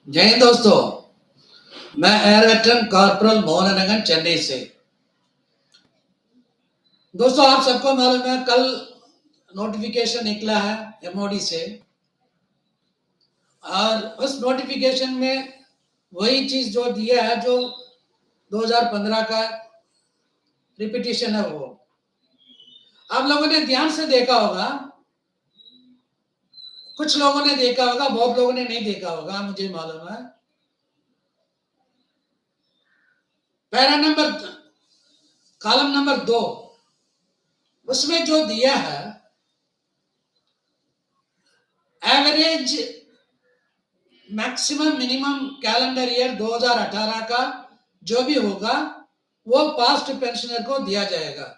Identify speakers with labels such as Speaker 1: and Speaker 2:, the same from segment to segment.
Speaker 1: जय हिंद दोस्तों, मैं एयर वेटरन कॉर्पोरल मोहन रंगन चेन्नई से। दोस्तों, आप सबको मालूम है कल नोटिफिकेशन निकला है एमओडी से, और उस नोटिफिकेशन में वही चीज जो दिया है जो 2015 का रिपीटिशन है। वो आप लोगों ने ध्यान से देखा होगा, कुछ लोगों ने देखा होगा, बहुत लोगों ने नहीं देखा होगा, मुझे मालूम है। पैरा नंबर कॉलम नंबर 2 उसमें जो दिया है average maximum minimum calendar year 2018 का जो भी होगा वो पास्ट पेंशनर को दिया जाएगा।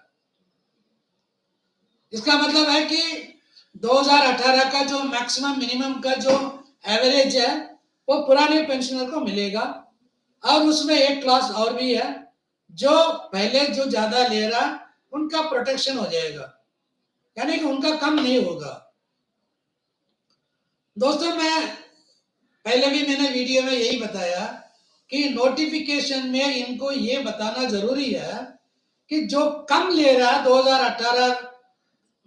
Speaker 1: इसका मतलब है कि 2018 का जो मैक्सिमम मिनिमम का जो एवरेज है वो पुराने पेंशनर को मिलेगा। और उसमें एक क्लास और भी है, जो पहले जो ज्यादा ले रहा उनका प्रोटेक्शन हो जाएगा, यानी कि उनका कम नहीं होगा। दोस्तों, मैं पहले भी मैंने वीडियो में यही बताया कि नोटिफिकेशन में इनको ये बताना जरूरी है कि जो कम ले रहा है 2018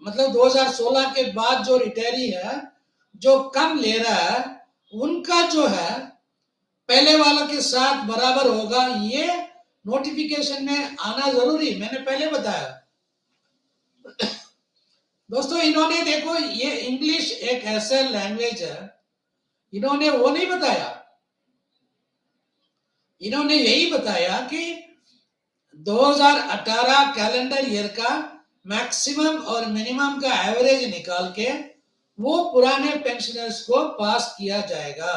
Speaker 1: मतलब 2016 के बाद जो रिटायरी है जो कम ले रहा है उनका जो है पहले वालों के साथ बराबर होगा। ये नोटिफिकेशन में आना जरूरी, मैंने पहले बताया। दोस्तों, इन्होंने देखो, ये इंग्लिश एक ऐसा लैंग्वेज है, इन्होंने वो नहीं बताया। इन्होंने यही बताया कि 2018 कैलेंडर ईयर का मैक्सिमम और मिनिमम का एवरेज निकाल के वो पुराने पेंशनर्स को पास किया जाएगा।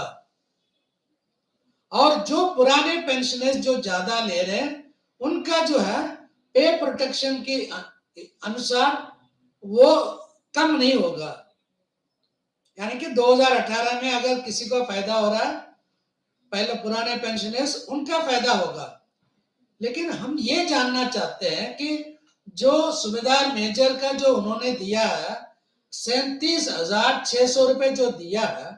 Speaker 1: और जो पुराने पेंशनर्स जो ज्यादा ले रहे हैं उनका जो है पे प्रोटेक्शन के अनुसार वो कम नहीं होगा। यानी कि 2018 में अगर किसी को फायदा हो रहा है, पहले पुराने पेंशनर्स उनका फायदा होगा। लेकिन हम ये जानना चाहते हैं कि जो सुबेदार मेजर का जो उन्होंने दिया है 37,600 रुपए जो दिया है,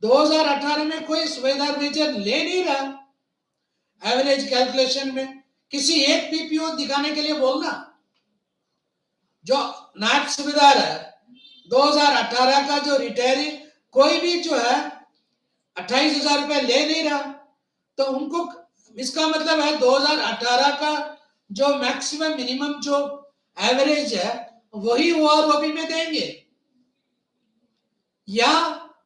Speaker 1: 2018 में कोई सुबेदार मेजर ले नहीं रहा। एवरेज कैलकुलेशन में किसी एक पीपीओ दिखाने के लिए बोलना। जो नायब सुबेदार है 2018 का जो रिटायरी कोई भी जो है 28,000 रुपए ले नहीं रहा, तो उनको इसका मतलब है 2018 का जो मैक्सिमम मिनिमम जो एवरेज है वही ओआरओपी में देंगे, या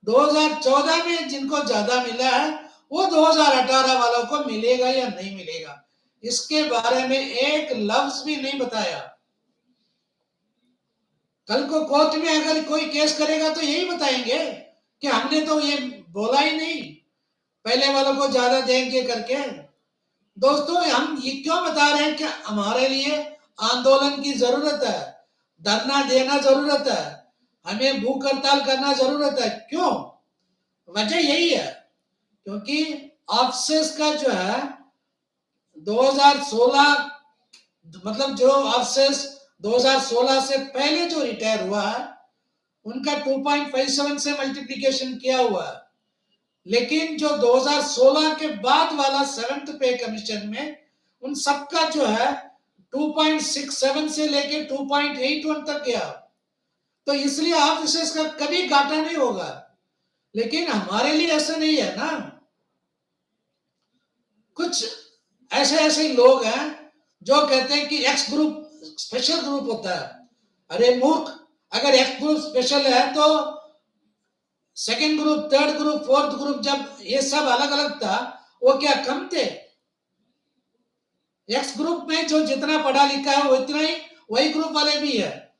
Speaker 1: 2014 में जिनको ज्यादा मिला है वो 2018 वालों को मिलेगा या नहीं मिलेगा, इसके बारे में एक लफ्ज भी नहीं बताया। कल को कोर्ट में अगर कोई केस करेगा तो यही बताएंगे कि हमने तो ये बोला ही नहीं, पहले वालों को ज्यादा देंगे करके। दोस्तों, हम ये क्यों बता रहे हैं कि हमारे लिए आंदोलन की जरूरत है, धरना देना जरूरत है, हमें भूख हड़ताल करना जरूरत है। क्यों? वजह यही है क्योंकि ऑफिसर्स का जो है 2016 मतलब जो ऑफिसर्स 2016 से पहले जो रिटायर हुआ है उनका 2.57 से मल्टीप्लिकेशन किया हुआ है। लेकिन जो 2016 के बाद वाला 7th पे कमीशन में उन सबका जो है 2.67 से लेके 2.81 तक गया, तो इसलिए ऑफिसर्स का कभी घाटा नहीं होगा। लेकिन हमारे लिए ऐसा नहीं है ना। कुछ ऐसे ऐसे लोग हैं जो कहते हैं कि एक्स ग्रुप स्पेशल ग्रुप होता है। अरे मूर्ख, अगर एक्स ग्रुप स्पेशल है तो second group, third group, fourth group जब ये सब अलग अलग था वो क्या कम थे? एक्स ग्रुप में जो जितना पढ़ा लिखा है वो इतना ही वही ग्रुप वाले भी है।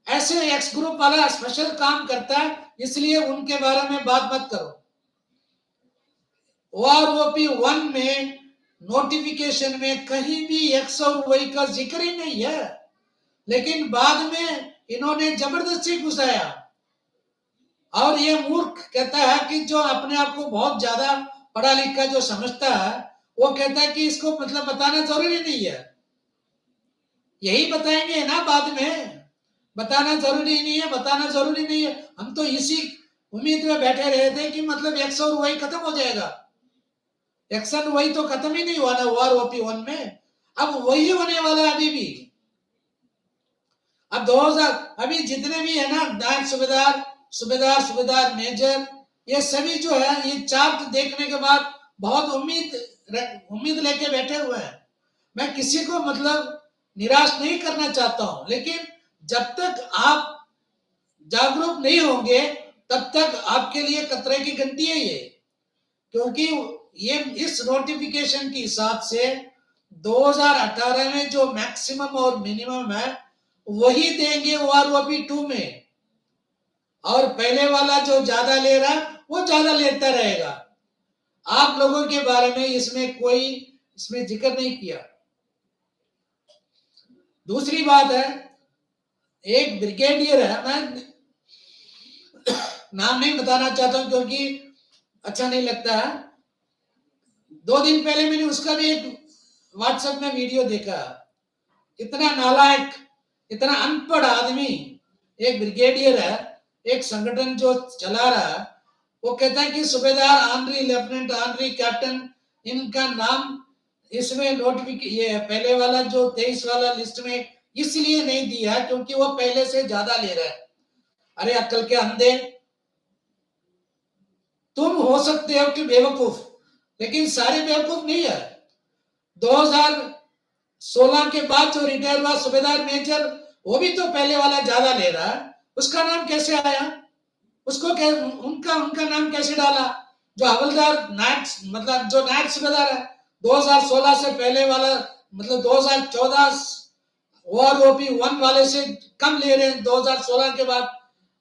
Speaker 1: ऐसे एक्स ग्रुप वाला स्पेशल काम करता है, इसलिए उनके बारे में बात मत करो। ओआरओपी 1 में नोटिफिकेशन में कहीं भी एक्स और वाई का जिक्र ही नहीं है, लेकिन बाद में इन्होंने जबरदस्ती घुसाया। और ये मूर्ख कहता है कि जो अपने आप को बहुत ज्यादा पढ़ा लिखा जो समझता है वो कहता है कि इसको मतलब बताना जरूरी नहीं है। यही बताएंगे ना बाद में, बताना जरूरी नहीं है, बताना जरूरी नहीं है। हम तो इसी उम्मीद में बैठे रहे थे कि मतलब एक्स और वाई खत्म हो जाएगा, एक्शन वही तो खत्म ही नहीं हुआ ना वॉर OP1 में, अब वही होने वाला है अभी भी। अब 2000 अभी जितने भी है ना नायब सूबेदार सूबेदार सूबेदार मेजर, ये सभी जो है ये चार्ट देखने के बाद बहुत उम्मीद लेके बैठे हुए हैं। मैं किसी को मतलब निराश नहीं करना चाहता हूं, लेकिन जब तक आप जागरूक नहीं होंगे तब तक आपके लिए खतरे की घंटी है ये। क्योंकि ये इस नोटिफिकेशन के हिसाब से 2018 में जो मैक्सिमम और मिनिमम है वही देंगे OROP2 में, और पहले वाला जो ज्यादा ले रहा वो ज्यादा लेता रहेगा। आप लोगों के बारे में इसमें जिक्र नहीं किया। दूसरी बात है, एक ब्रिगेडियर है, मैं नाम नहीं बताना चाहता हूं क्योंकि अच्छा नहीं लगता है। 2 दिन पहले मैंने उसका भी एक व्हाट्सएप में वीडियो देखा। इतना नालायक, इतना अनपढ़ आदमी, एक ब्रिगेडियर है, एक संगठन जो चला रहा है, वो कहता है कि सूबेदार आनरी, लेफ्टिनेंट आनरी, कैप्टन, इनका नाम इसमें ये पहले वाला जो 23 वाला लिस्ट में इसलिए नहीं दिया क्योंकि वो पहले से ज्यादा ले रहा है। अरे अक्ल के अंधे, तुम हो सकते हो कि बेवकूफ, लेकिन सारे बेवकूफ नहीं है। 2016 के बाद जो रिटायर हुआ सूबेदार मेजर, वो भी तो पहले वाला ज्यादा ले रहा है। उसका नाम कैसे आया? उसको उनका नाम कैसे डाला? जो हवलदार नायब मतलब जो नायब सूबेदार है 2016 से पहले वाला, मतलब 2014 OROP1 वाले से कम ले रहे हैं 2016 के बाद,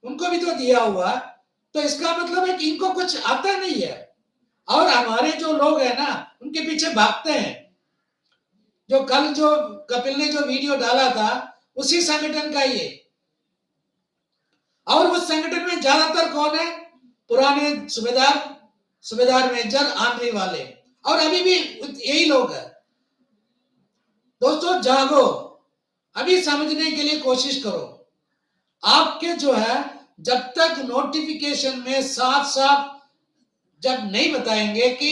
Speaker 1: उनको भी तो दिया हुआ। तो इसका मतलब है कि इनको कुछ आता नहीं है, और हमारे जो लोग हैं ना उनके पीछे भागते हैं। जो कल जो कपिल ने जो वीडियो डाला था उसी संगठन का ये, और उस संगठन में ज्यादातर कौन है? पुराने सूबेदार मेजर आनरी वाले, और अभी भी यही लोग हैं। दोस्तों जागो, अभी समझने के लिए कोशिश करो। आपके जो है जब तक नोटिफिकेशन में साफ साफ जब नहीं बताएंगे कि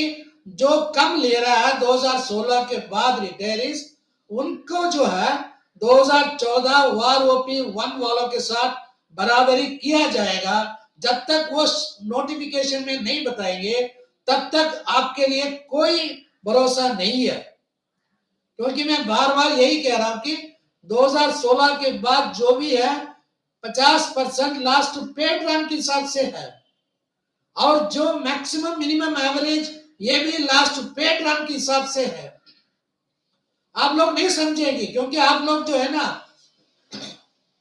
Speaker 1: जो कम ले रहा है 2016 के बाद रिटायरीज, उनको जो है 2014 OROP1 वालों के साथ बराबरी किया जाएगा, जब तक वो नोटिफिकेशन में नहीं बताएंगे तब तक आपके लिए कोई भरोसा नहीं है। क्योंकि मैं बार बार यही कह रहा हूं कि 2016 के बाद जो भी है 50% लास्ट पेड रन के हिसाब से है, और जो मैक्सिमम मिनिमम एवरेज ये भी लास्ट पेड रन के हिसाब से है। आप लोग नहीं समझेंगे क्योंकि आप लोग जो है ना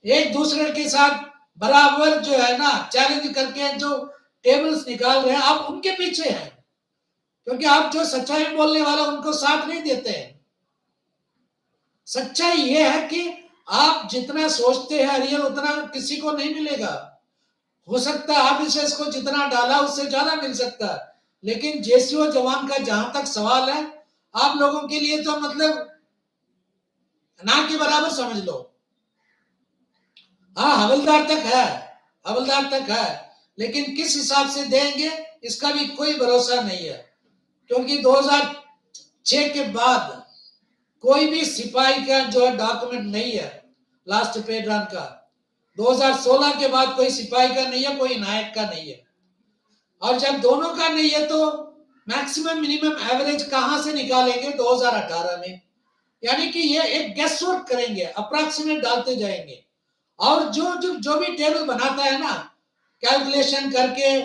Speaker 1: एक दूसरे के साथ बराबर जो है ना चैलेंज करके जो टेबल्स निकाल रहे हैं, आप उनके पीछे हैं, क्योंकि आप जो सच्चाई बोलने वाला उनको साथ नहीं देते हैं। सच्चाई ये है कि आप जितना सोचते हैं रियल उतना किसी को नहीं मिलेगा। हो सकता है आप इसे इसको जितना डाला उससे ज्यादा मिल सकता है, लेकिन JCO जवान का जहां तक सवाल है, आप लोगों के लिए तो मतलब ना के बराबर समझ लो। हाँ हवलदार तक है, लेकिन किस हिसाब से देंगे इसका भी कोई भरोसा नहीं है। क्योंकि 2006 के बाद कोई भी सिपाही का जो है डॉक्यूमेंट नहीं है लास्ट पेड रन का। 2016 के बाद कोई सिपाही का नहीं है, कोई नायक का नहीं है, और जब दोनों का नहीं है तो मैक्सिमम मिनिमम एवरेज कहां से निकालेंगे 2018 में? यानी कि ये एक गेस वर्क करेंगे, अप्रॉक्सीमेट डालते जाएंगे, और जो भी टेबल बनाता है ना कैलकुलेशन करके,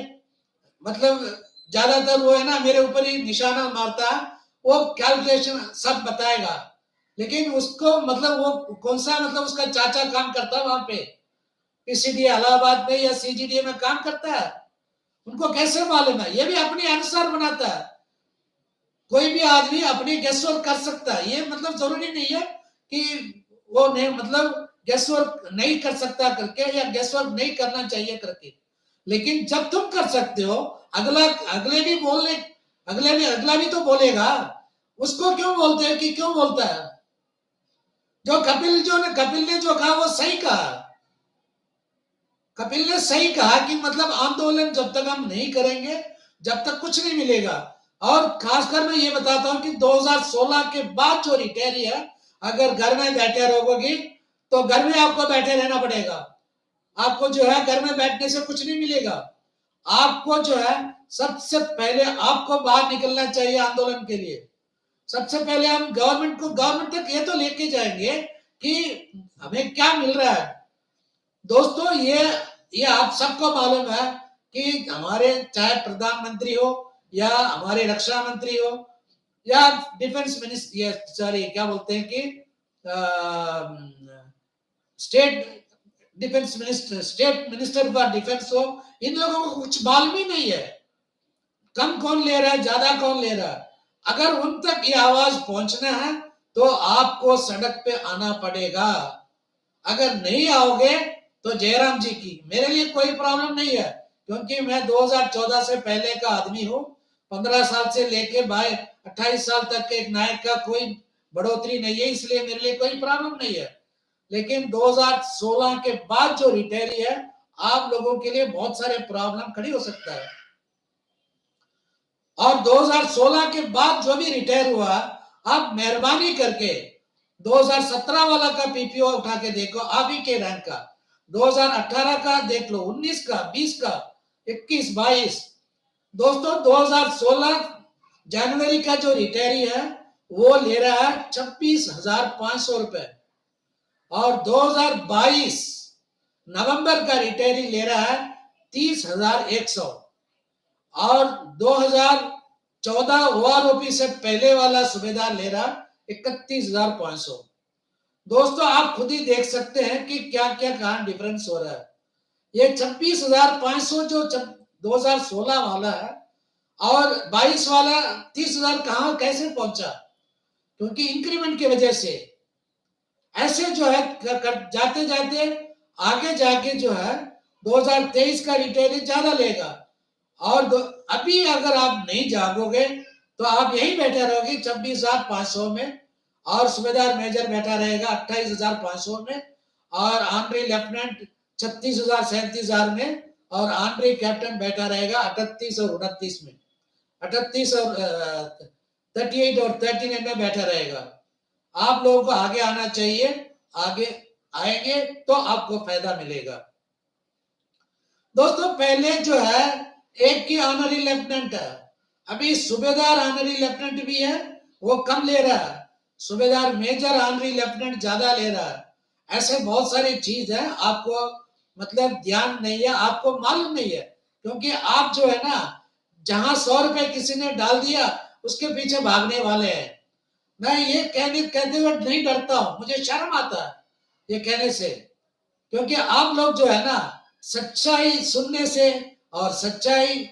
Speaker 1: मतलब ज्यादातर वो है ना मेरे ऊपर ही निशाना मारता है, वो कैलकुलेशन सब बताएगा, लेकिन उसको मतलब वो कौन सा मतलब उसका चाचा काम करता है वहां पे PCDA इलाहाबाद में या CGDA में काम करता है, उनको कैसे मालूम है? ये भी अपने अनुसार बनाता है। कोई भी आदमी अपने गेस वर्क कर सकता है, ये मतलब जरूरी नहीं है कि वो नहीं मतलब गेस वर्क नहीं कर सकता करके या गेस वर्क नहीं करना चाहिए करके। लेकिन जब तुम कर सकते हो, अगला भी तो बोलेगा। उसको क्यों बोलते हैं कि क्यों बोलता है? जो कपिल ने जो कहा वो सही कहा। कपिल ने सही कहा कि मतलब आंदोलन जब तक हम नहीं करेंगे जब तक कुछ नहीं मिलेगा। और खासकर मैं ये बताता हूं कि 2016 के बाद जो रिटायरी है, अगर घर में बैठे रहोगे तो घर में आपको बैठे रहना पड़ेगा। आपको जो है घर में बैठने से कुछ नहीं मिलेगा। आपको जो है सबसे पहले आपको बाहर निकलना चाहिए आंदोलन के लिए। सबसे पहले हम गवर्नमेंट तक ये तो लेके जाएंगे कि हमें क्या मिल रहा है। दोस्तों ये आप सबको मालूम है कि हमारे चाहे प्रधानमंत्री हो या हमारे रक्षा मंत्री हो या डिफेंस मिनिस्टर, सॉरी क्या बोलते हैं कि state state minister for defence हो, इन लोगों को कुछ मालूम ही नहीं है कम कौन ले रहा है, ज्यादा कौन ले रहा है। अगर उन तक ये आवाज पहुंचना है तो आपको सड़क पे आना पड़ेगा। अगर नहीं आओगे तो जयराम जी की, मेरे लिए कोई प्रॉब्लम नहीं है, क्योंकि मैं 2014 से पहले का आदमी हूं। 15 साल से लेके 28 साल तक के एक नायक का कोई बढ़ोतरी नहीं है, इसलिए मेरे लिए कोई प्रॉब्लम नहीं है। लेकिन 2016 के बाद जो रिटायरी है, आप लोगों के लिए बहुत सारे प्रॉब्लम खड़ी हो सकता है। और 2016 के बाद जो भी रिटायर हुआ, आप मेहरबानी करके 2017 वाला का पीपीओ उठा के देखो, आप ही के रैंक का 2018 का देख लो, 19 का, 20 का, 21, 22। दोस्तों 2016 जनवरी का जो रिटायरी है वो ले रहा है 26,500 रुपए, और 2022 नवंबर का रिटायरी ले रहा है 30,100, और 2014 ओआरओपी से पहले वाला सूबेदार ले रहा 31,500। दोस्तों आप खुद ही देख सकते हैं कि क्या क्या कहां डिफरेंस हो रहा है। ये 26,500 जो 2016 वाला है और 22 वाला 30,000 कहां कैसे पहुंचा, क्योंकि इंक्रीमेंट की वजह से। ऐसे जो है जाते जाते आगे जाके जो है 2023 का रिटायरी ज्यादा लेगा, और अभी अगर आप नहीं जागोगे तो आप यही बैठे रहोगे 26,500 में, और सूबेदार मेजर बैठा रहेगा 28,500 में, और ऑनरी लेफ्टिनेंट 36,000 37,000 में, और ऑनरी कैप्टन बैठा रहेगा 38 और 29 में, 38 और 38 और 39 में बैठा रहेगा। आप लोगों को आगे आना चाहिए, आगे आएंगे तो आपको फायदा मिलेगा। दोस्तों पहले जो है एक की ऑनरी लेफ्टिनेंट है, अभी सूबेदार ऑनरी लेफ्टिनेंट भी है, वो कम ले रहा है, सूबेदार मेजर ऑनरी लेफ्टिनेंट ज्यादा ले रहा है। ऐसे बहुत सारी चीज है, आपको मतलब ध्यान नहीं है, आपको मालूम नहीं है, क्योंकि आप जो है ना जहां 100 रुपए किसी ने डाल दिया उसके पीछे भागने वाले हैं। मैं ये कहते हुए नहीं डरता हूं, मुझे शर्म आता है ये कहने से, क्योंकि आप लोग जो है ना सच्चाई सुनने से और सच्चाई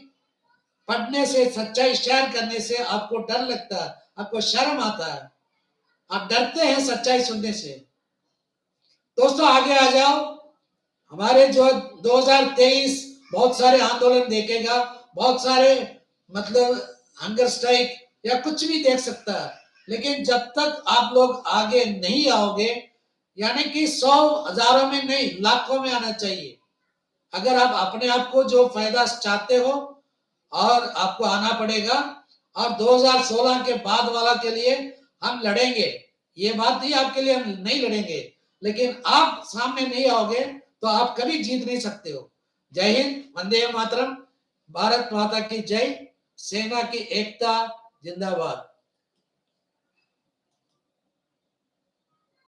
Speaker 1: पढ़ने से, सच्चाई शेयर करने से आपको डर लगता है, आपको शर्म आता है, आप डरते हैं सच्चाई सुनने से। दोस्तों आगे आ जाओ, हमारे जो 2023 बहुत सारे आंदोलन देखेगा, बहुत सारे मतलब हंगर स्ट्राइक या कुछ भी देख सकता है, लेकिन जब तक आप लोग आगे नहीं आओगे, यानी कि 100 हजारों में नहीं लाखों में आना चाहिए। अगर आप अपने आप को जो फायदा चाहते हो, और आपको आना पड़ेगा, और 2016 के बाद वाला के लिए हम लड़ेंगे, ये बात नहीं आपके लिए हम नहीं लड़ेंगे, लेकिन आप सामने नहीं आओगे तो आप कभी जीत नहीं सकते हो। जय हिंद, वंदे मातरम, भारत माता की जय, सेना की एकता जिंदाबाद।